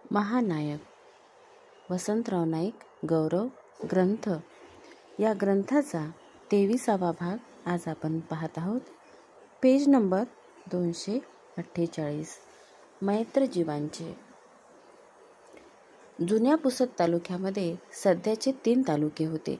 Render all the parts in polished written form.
महानायक वसंतराव नाईक गौरव ग्रंथ या ग्रंथाचा 23वा भाग आज आपण पाहत आहोत. Page number 248. मैत्रजीवांचे. जुन्या पुसद तालुक्यामध्ये सध्याचे 3 तालुके होते.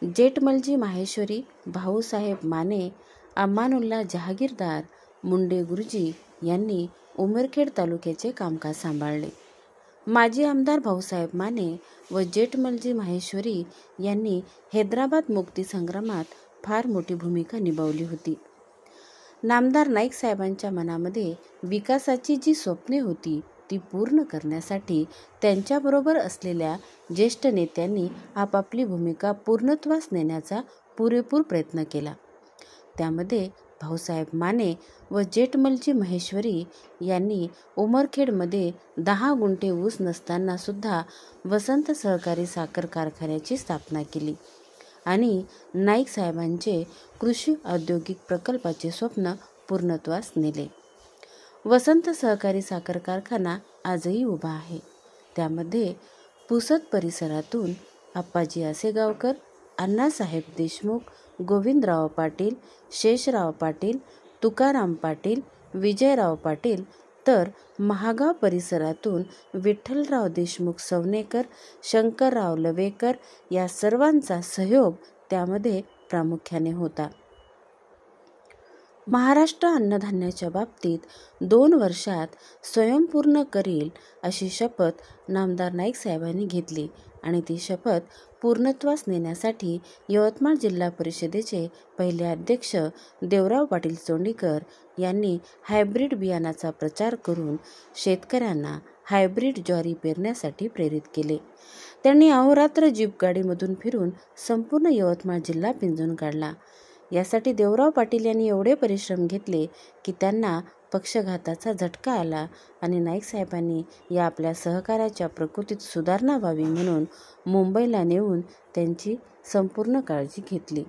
जेठमलजी माहेश्वरी, भाऊसाहेब माने, अमानुल्ला जहागीरदार, मुंडे गुरुजी यांनी उमरखेड तालुक्याचे कामकाज सांभाळले. माजी आमदार भाऊसाहेब माने व जेठमलजी माहेश्वरी यांनी हैदराबाद मुक्ती संग्रामात फार मोठी भूमिका निभावली होती. नामदार नाईक साहेबांच्या मनामध्ये विकासाची जी स्वप्ने होती ती पूर्ण करण्यासाठी त्यांच्याबरोबर असलेल्या ज्येष्ठ नेत्यांनी आपापली भूमिका पूर्णत्वास नेण्याचा पुरेपूर प्रयत्न केला. त्यामध्ये भाऊसाहेब माने व जेठमलजी महेश्वरी यांनी उमरखेडमध्ये 10 गुंठे ऊस नसताना सुद्धा वसंत सहकारी साखर कारखान्याची स्थापना केली आणि नाईक साहेबांचे कृषी औद्योगिक प्रकल्पाचे स्वप्न पूर्णत्वास नेले. वसंत सहकारी साखर कारखाना आजही उभा आहे. त्यामध्ये पुसद परिसरातून आप्पाजी आसेगावकर, अण्णासाहेब देशमुख, गोविंदराव पाटील, शेषराव पाटील, तुकाराम पाटील, विजयराव पाटील तर महागाव परिसरातून विठ्ठलराव देशमुख सवनेकर, शंकरराव लवेकर या सर्वांचा सहयोग त्यामध्ये प्रामुख्याने होता. महाराष्ट्र अन्नधान्याच्या बाबतीत 2 वर्षात स्वयंपूर्ण करील अशी शपथ नामदार नाईक साहेबांनी घेतली आणि ती शपथ पूर्णत्वास नेण्यासाठी यवतमाळ जिल्हा परिषदेचे पहिले अध्यक्ष देवराव पाटील चोंडीकर यांनी हायब्रीड बियाणाचा प्रचार करून शेतकऱ्यांना हायब्रीड ज्वारी पेरण्यासाठी प्रेरित केले. त्यांनी अहोरात्र जीप गाडीमधून फिरून संपूर्ण यवतमाळ जिल्हा पिंजून काढला. यासाठी देवराव पाटील यांनी एवढे परिश्रम घेतले की त्यांना पक्षघाताचा झटका आला आणि नाईक साहेबांनी या आपल्या सहकार्याच्या प्रकृतीत सुधारणा व्हावी म्हणून मुंबईला नेऊन त्यांची संपूर्ण काळजी घेतली.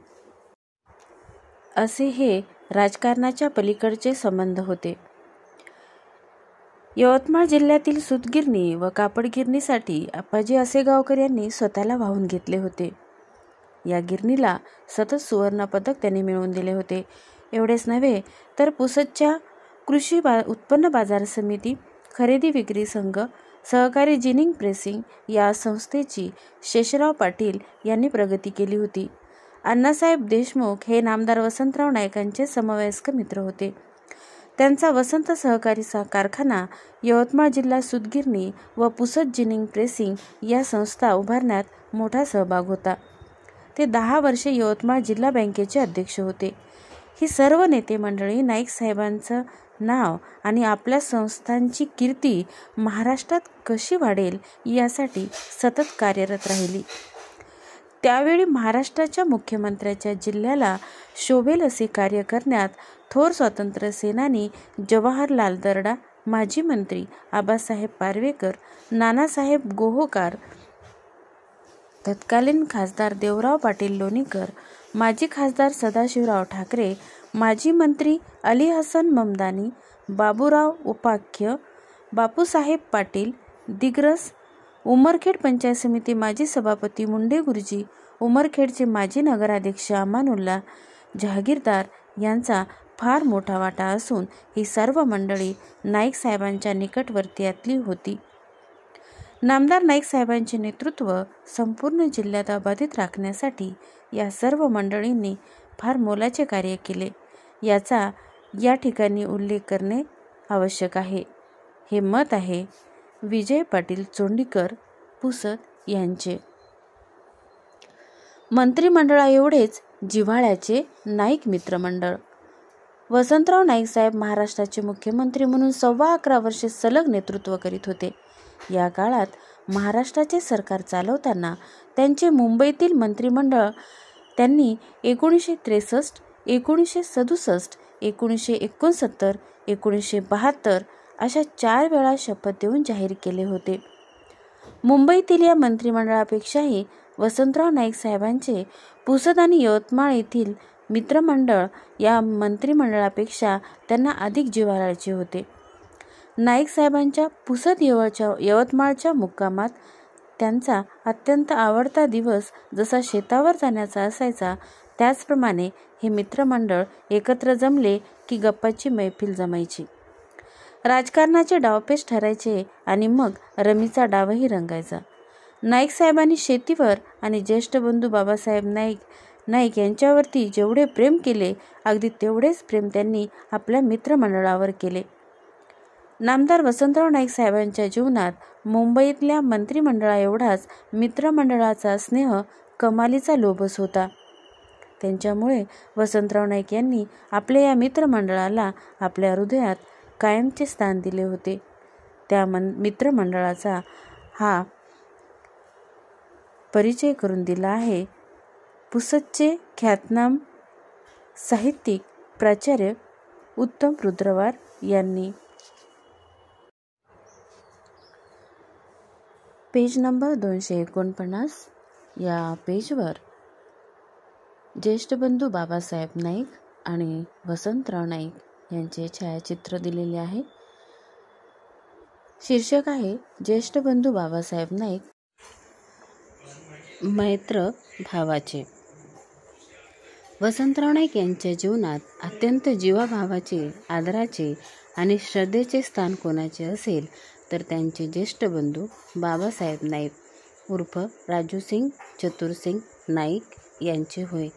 असे हे राजकारणाच्या पलीकडचे संबंध होते. यवतमाळ जिल्ह्यातील सूतगिरणी व कापडगिरणीसाठी आप्पाजी आसेगावकर यांनी स्वतःला वाहून घेतले होते. या गिरणीला सतत सुवर्ण पदक त्यांनी मिळवून दिले होते. एवढेच नव्हे तर पुसदच्या कृषी उत्पन्न बाजार समिती, खरेदी विक्री संघ, सहकारी जिनिंग प्रेसिंग या संस्थेची शेषराव पाटील यांनी प्रगती केली होती. अण्णासाहेब देशमुख हे नामदार वसंतराव नाईकांचे समवयस्क मित्र होते. त्यांचा वसंत सहकारी कारखाना, यवतमाळ जिल्हा सूतगिरणी व पुसद जिनिंग प्रेसिंग या संस्था उभारण्यात मोठा सहभाग होता. ते 10 वर्षे यवतमाळ जिल्हा बँकेचे अध्यक्ष होते. ही सर्व नेते मंडळी नाईक साहेबांचं नाव आणि आपल्या संस्थांची कीर्ती महाराष्ट्रात कशी वाढेल यासाठी सतत कार्यरत राहिली. त्यावेळी महाराष्ट्राच्या मुख्यमंत्र्याच्या जिल्ह्याला शोभेल असे कार्य करण्यात थोर स्वातंत्र्य सेनानी जवाहरलाल दर्डा, माजी मंत्री आबासाहेब पार्वेकर, नानासाहेब गोहोकार, तत्कालीन खासदार देवराव पाटील लोणीकर, माजी खासदार सदाशिवराव ठाकरे, माजी मंत्री अली हसन ममदानी, बाबूराव उपाख्य, बापूसाहेब पाटील दिग्रस, उमरखेड पंचायत समिती माजी सभापती मुंडे गुरुजी, उमरखेडचे माजी नगराध्यक्ष अमानुल्ला जहागीरदार यांचा फार मोठा वाटा असून ही सर्व मंडळी नाईक साहेबांच्या निकटवर्तीयातली होती. नामदार नाईक साहेबांचे नेतृत्व संपूर्ण जिल्ह्यात अबाधित राखण्यासाठी या सर्व मंडळींनी फार मोलाचे कार्य केले याचा या ठिकाणी उल्लेख करणे आवश्यक आहे. हे मत आहे विजय पाटील चोंडीकर पुसद यांचे. मंत्रिमंडळाएवढेच जिव्हाळ्याचे नाईक मित्रमंडळ. वसंतराव नाईक साहेब महाराष्ट्राचे मुख्यमंत्री म्हणून 11.25 वर्षे सलग नेतृत्व करीत होते. या काळात महाराष्ट्राचे सरकार चालवताना त्यांचे मुंबईतील मंत्रिमंडळ त्यांनी 1963, 1967, 1969, 1972 अशा 4 वेळा शपथ देऊन जाहीर केले होते. मुंबईतील या मंत्रिमंडळापेक्षाही वसंतराव नाईक साहेबांचे पुसद आणि यवतमाळ येथील मित्रमंडळ या मंत्रिमंडळापेक्षा त्यांना अधिक जिव्हाळ्याचे होते. नाईक साहेबांच्या पुसद यवतमाळच्या मुक्कामात त्यांचा अत्यंत आवडता दिवस जसा शेतावर जाण्याचा असायचा, त्याचप्रमाणे हे मित्रमंडळ एकत्र जमले की गप्पाची मैफिल जमायची. राजकारणाचे डावपेच ठरायचे आणि मग रमीचा डावही रंगायचा. नाईक साहेबांनी शेतीवर आणि ज्येष्ठ बंधू बाबासाहेब नाईक यांच्यावरती जेवढे प्रेम केले, अगदी तेवढेच प्रेम त्यांनी आपल्या मित्रमंडळावर केले. नामदार वसंतराव नाईक साहेबांच्या जीवनात मुंबईतल्या मंत्रिमंडळाएवढाच मित्रमंडळाचा स्नेह कमालीचा लोभस होता. त्यांच्यामुळे वसंतराव नाईक यांनी आपल्या या मित्रमंडळाला आपल्या हृदयात कायमचे स्थान दिले होते. त्या मित्रमंडळाचा हा परिचय करून दिला आहे पुसदचे ख्यातनाम साहित्यिक प्राचार्य उत्तम रुद्रवार यांनी. पेज नंबर 249 या पेजवर ज्येष्ठ बंधू बाबासाहेब नाईक आणि वसंतराव नाईक यांचे छायाचित्र दिलेले आहे. शीर्षक आहे ज्येष्ठ बंधू बाबासाहेब नाईक मैत्र भावाचे. वसंतराव नाईक यांच्या जीवनात अत्यंत जीवाभावाचे, आदराचे आणि श्रद्धेचे स्थान कोणाचे असेल तर त्यांचे ज्येष्ठ बंधू बाबासाहेब नाईक उर्फ राजूसिंग चतुरसिंग नाईक यांचे होय.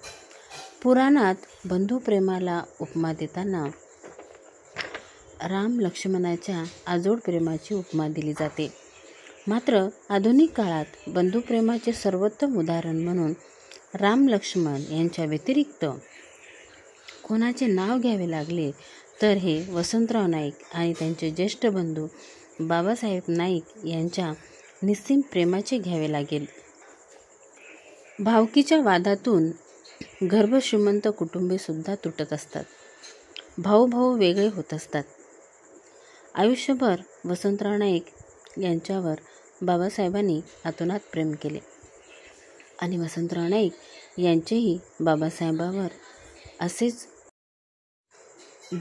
पुराणात बंधुप्रेमाला उपमा देताना राम लक्ष्मणाच्या आजोड प्रेमाची उपमा दिली जाते. मात्र आधुनिक काळात बंधुप्रेमाचे सर्वोत्तम उदाहरण म्हणून राम लक्ष्मण यांच्या व्यतिरिक्त कोणाचे नाव घ्यावे लागले तर हे वसंतराव नाईक आणि त्यांचे ज्येष्ठ बंधू बाबासाहेब नाईक यांच्या निस्सीम प्रेमाचे घ्यावे लागेल. भावकीच्या वादातून गर्भश्रीमंत कुटुंबे सुद्धा तुटत असतात. भाऊ वेगळे होत असतात. आयुष्यभर वसंतराव नाईक यांच्यावर बाबासाहेबांनी अतोनात प्रेम केले आणि वसंतराव नाईक यांचेही बाबासाहेबांवर असेच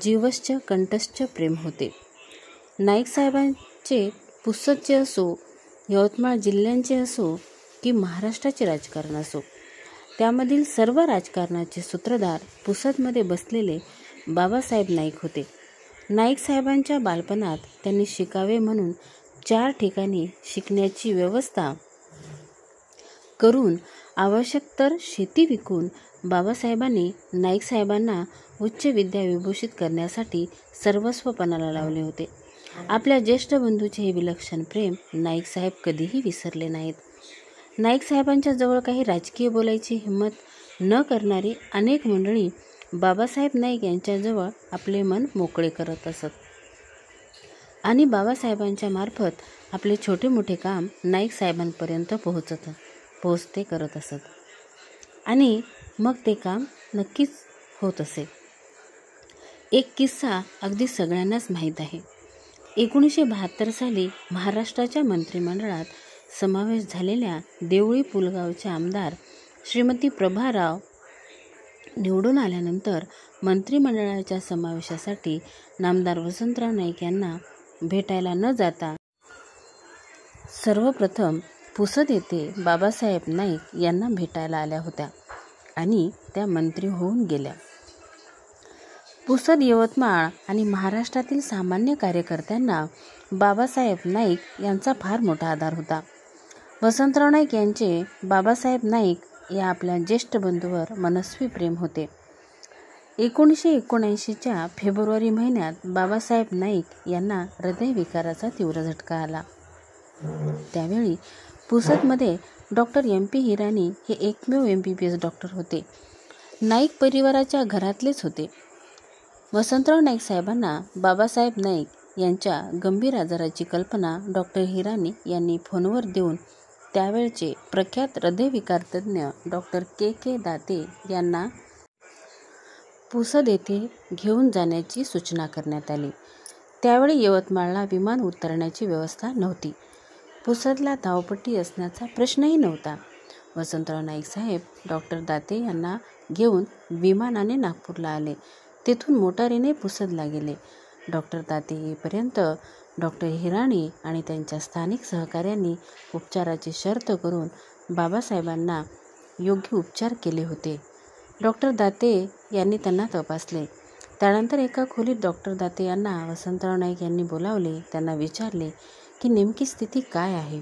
जीवश्च कंठस्थ प्रेम होते. नाईक साहेबांचे पुसदचे असो, यवतमाळ जिल्ह्यांचे असो की महाराष्ट्राचे राजकारण असो, त्यामधील सर्व राजकारणाचे सूत्रधार पुसदमध्ये बसलेले बाबासाहेब नाईक होते. नाईक साहेबांच्या बालपणात त्यांनी शिकावे म्हणून 4 ठिकाणी शिकण्याची व्यवस्था करून आवश्यक तर शेती विकून बाबासाहेबांनी नाईक साहेबांना उच्च विद्या विभूषित करण्यासाठी सर्वस्व पणाला लावले होते. आपल्या ज्येष्ठ बंधूचे हे विलक्षण प्रेम नाईक साहेब कधीही विसरले नाहीत. नाईक साहेबांच्या जवळ काही राजकीय बोलायची हिंमत न करणारी अनेक मंडळी बाबासाहेब नाईक यांच्याजवळ आपले मन मोकळे करत असत आणि बाबासाहेबांच्या मार्फत आपले छोटे मोठे काम नाईक साहेबांपर्यंत पोहोचते करत असत आणि मग ते काम नक्कीच होत असे. एक किस्सा अगदी सगळ्यांनाच माहीत आहे. 1972 साली महाराष्ट्राच्या मंत्रिमंडळात समावेश झालेल्या देवळी पुलगावच्या आमदार श्रीमती प्रभा राव निवडून आल्यानंतर मंत्रिमंडळाच्या समावेशासाठी नामदार वसंतराव नाईक यांना भेटायला न जाता सर्वप्रथम पुसद येथे बाबासाहेब नाईक यांना भेटायला आल्या होत्या आणि त्या मंत्री होऊन गेल्या. पुसद, यवतमाळ आणि महाराष्ट्रातील सामान्य कार्यकर्त्यांना बाबासाहेब नाईक यांचा फार मोठा आधार होता. वसंतराव नाईक यांचे बाबासाहेब नाईक या आपल्या ज्येष्ठ बंधूवर मनस्वी प्रेम होते. 1979च्या फेब्रुवारी महिन्यात बाबासाहेब नाईक यांना हृदयविकाराचा तीव्र झटका आला. त्यावेळी पुसदमध्ये डॉक्टर MP हिरानी हे एकमेव MBBS डॉक्टर होते. नाईक परिवाराच्या घरातलेच होते. वसंतराव नाईक साहेबांना बाबासाहेब नाईक यांच्या गंभीर आजाराची कल्पना डॉक्टर हिरानी यांनी फोनवर देऊन त्यावेळचे प्रख्यात हृदयविकार तज्ज्ञ डॉक्टर KK दाते यांना पुसद येथे घेऊन जाण्याची सूचना करण्यात आली. त्यावेळी यवतमाळला विमान उतरण्याची व्यवस्था नव्हती. पुसदला धावपट्टी असण्याचा प्रश्नही नव्हता. वसंतराव नाईक साहेब डॉक्टर दाते यांना घेऊन विमानाने नागपूरला आले. तेथून मोटारीने पुसदला गेले. डॉक्टर दाते येईपर्यंत डॉक्टर हिराणी आणि त्यांच्या स्थानिक सहकाऱ्यांनी उपचाराची शर्त करून बाबासाहेबांना योग्य उपचार केले होते. डॉक्टर दाते यांनी त्यांना तपासले. त्यानंतर एका खोलीत डॉक्टर दाते यांना वसंतराव नाईक यांनी बोलावले. त्यांना विचारले की नेमकी स्थिती काय आहे.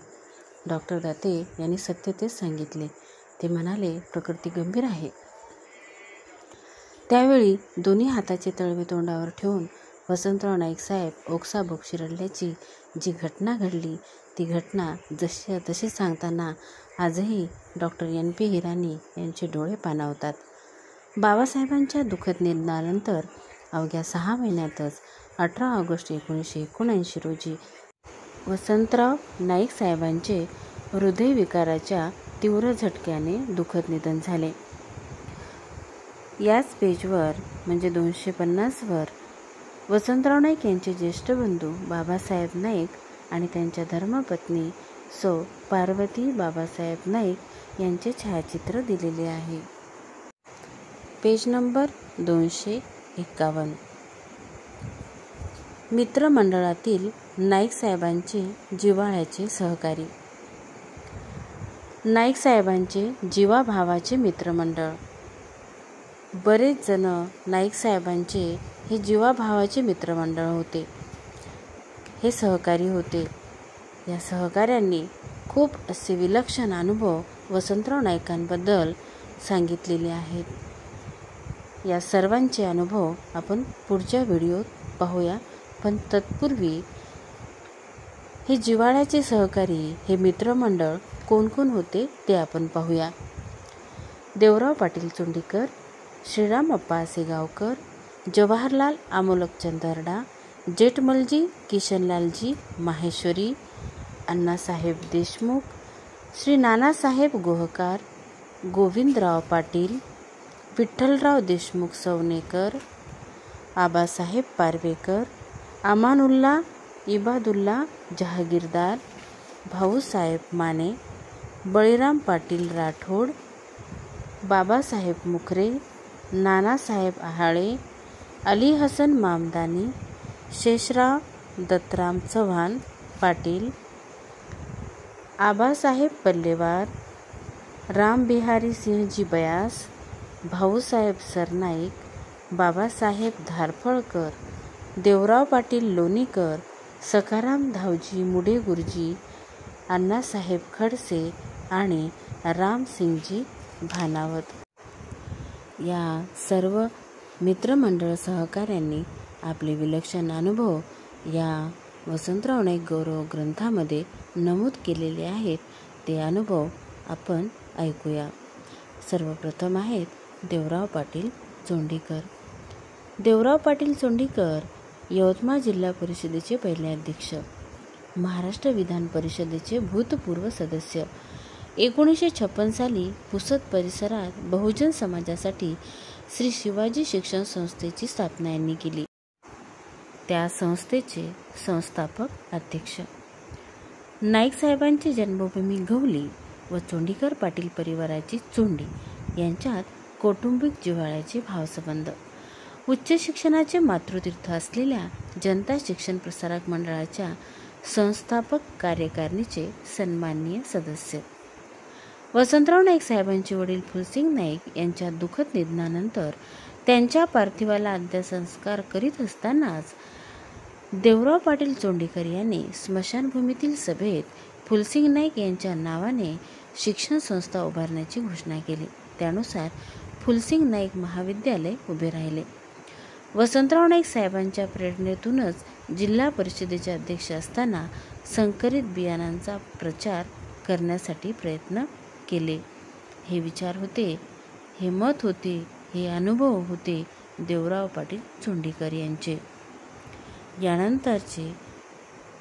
डॉक्टर दाते यांनी सत्य तेच सांगितले. ते म्हणाले, प्रकृती गंभीर आहे. त्यावेळी दोन्ही हाताचे तळवे तोंडावर ठेवून वसंतराव नाईक साहेब ओक्साबोक्शी रडल्याची जी घटना घडली, ती घटना जशी तशी सांगताना आजही डॉक्टर NP हिराणी यांचे डोळे पाणावतात. बाबासाहेबांच्या दुःखद निधनानंतर अवघ्या 6 महिन्यातच 18 ऑगस्ट 1979 रोजी वसंतराव नाईक साहेबांचे हृदयविकाराच्या तीव्र झटक्याने दुःखद निधन झाले. याच पेजवर म्हणजे 250 वर वसंतराव नाईक यांचे ज्येष्ठ बंधू बाबासाहेब नाईक आणि त्यांच्या धर्मपत्नी सौ पार्वती बाबासाहेब नाईक यांचे छायाचित्र दिलेले आहे. Page number 251. मित्रमंडळातील नाईक साहेबांचे जिव्हाळ्याचे सहकारी. नाईक साहेबांचे जीवाभावाचे मित्रमंडळ. बरेच जण नाईक साहेबांचे हे जीवाभावाचे मित्रमंडळ होते, हे सहकारी होते. या सहकाऱ्यांनी खूप असे विलक्षण अनुभव वसंतराव नाईकांबद्दल सांगितलेले आहेत. या सर्वांचे अनुभव आपण पुढच्या व्हिडिओत पाहूया. पण तत्पूर्वी हे जिव्हाळ्याचे सहकारी, हे मित्रमंडळ कोण कोण होते ते आपण पाहूया. देवराव पाटील चोंडीकर, श्रीराम अप्पा आसेगावकर, जवाहरलाल आमोलकचंद दर्डा, जेठमलजी किशनलालजी माहेश्वरी, अण्णासाहेब देशमुख, श्री नानासाहेब गोहकार, गोविंदराव पाटील, विठ्ठलराव देशमुख सवनेकर, आबासाहेब पारवेकर, अमानुल्ला इबादुल्ला जहागीरदार, भाऊसाहेब माने, बळीराम पाटील राठोड, बाबासाहेब मुखरे, नानासाहेब आहाळे, अली हसन मामदानी, शेषराव दत्तराम चव्हाण पाटील, आबासाहेब पल्लेवार, रामबिहारी सिंहजी बयास, भाऊसाहेब सरनाईक, बाबासाहेब धारफळकर, देवराव पाटील लोणीकर, सखाराम धावजी मुडे गुरुजी, अण्णासाहेब खडसे आणि रामसिंगजी भानावत. या सर्व मित्रमंडळ सहकाऱ्यांनी आपले विलक्षण अनुभव या वसंतराव नाईक गौरव ग्रंथामध्ये नमूद केलेले आहेत. ते अनुभव आपण ऐकूया. सर्वप्रथम आहेत देवराव पाटील चोंडीकर. देवराव पाटील चोंडीकर यवतमाळ जिल्हा परिषदेचे पहिले अध्यक्ष, महाराष्ट्र विधान परिषदेचे भूतपूर्व सदस्य. 1956 साली पुसद परिसरात बहुजन समाजासाठी श्री शिवाजी शिक्षण संस्थेची स्थापना यांनी केली. त्या संस्थेचे संस्थापक अध्यक्ष. नाईक साहेबांची जन्मभूमी गवली व चोंडीकर पाटील परिवाराची चोंडी यांच्यात कौटुंबिक जिव्हाळ्याचे भावसंबंध. उच्च शिक्षणाचे मातृतीर्थ असलेल्या जनता शिक्षण प्रसारक मंडळाच्या संस्थापक कार्यकारिणीचे सन्माननीय सदस्य. वसंतराव नाईक साहेबांचे वडील फुलसिंग नाईक यांच्या दुःखद निधनानंतर त्यांच्या पार्थिवाला अंत्यसंस्कार करीत असतानाच देवराव पाटील चोंडीकर यांनी स्मशानभूमीतील सभेत फुलसिंग नाईक यांच्या नावाने शिक्षण संस्था उभारण्याची घोषणा केली. त्यानुसार फुलसिंग नाईक महाविद्यालय उभे राहिले. वसंतराव नाईक साहेबांच्या प्रेरणेतूनच जिल्हा परिषदेचे अध्यक्ष असताना संकरित बियाणांचा प्रचार करण्यासाठी प्रयत्न केले. हे विचार होते, हे मत होते, हे अनुभव होते देवराव पाटील चोंडीकर यांचे. यानंतरचे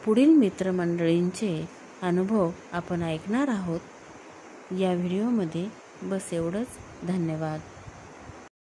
पुढील मित्रमंडळींचे अनुभव आपण ऐकणार आहोत या व्हिडिओमध्ये. बस एवढंच. धन्यवाद.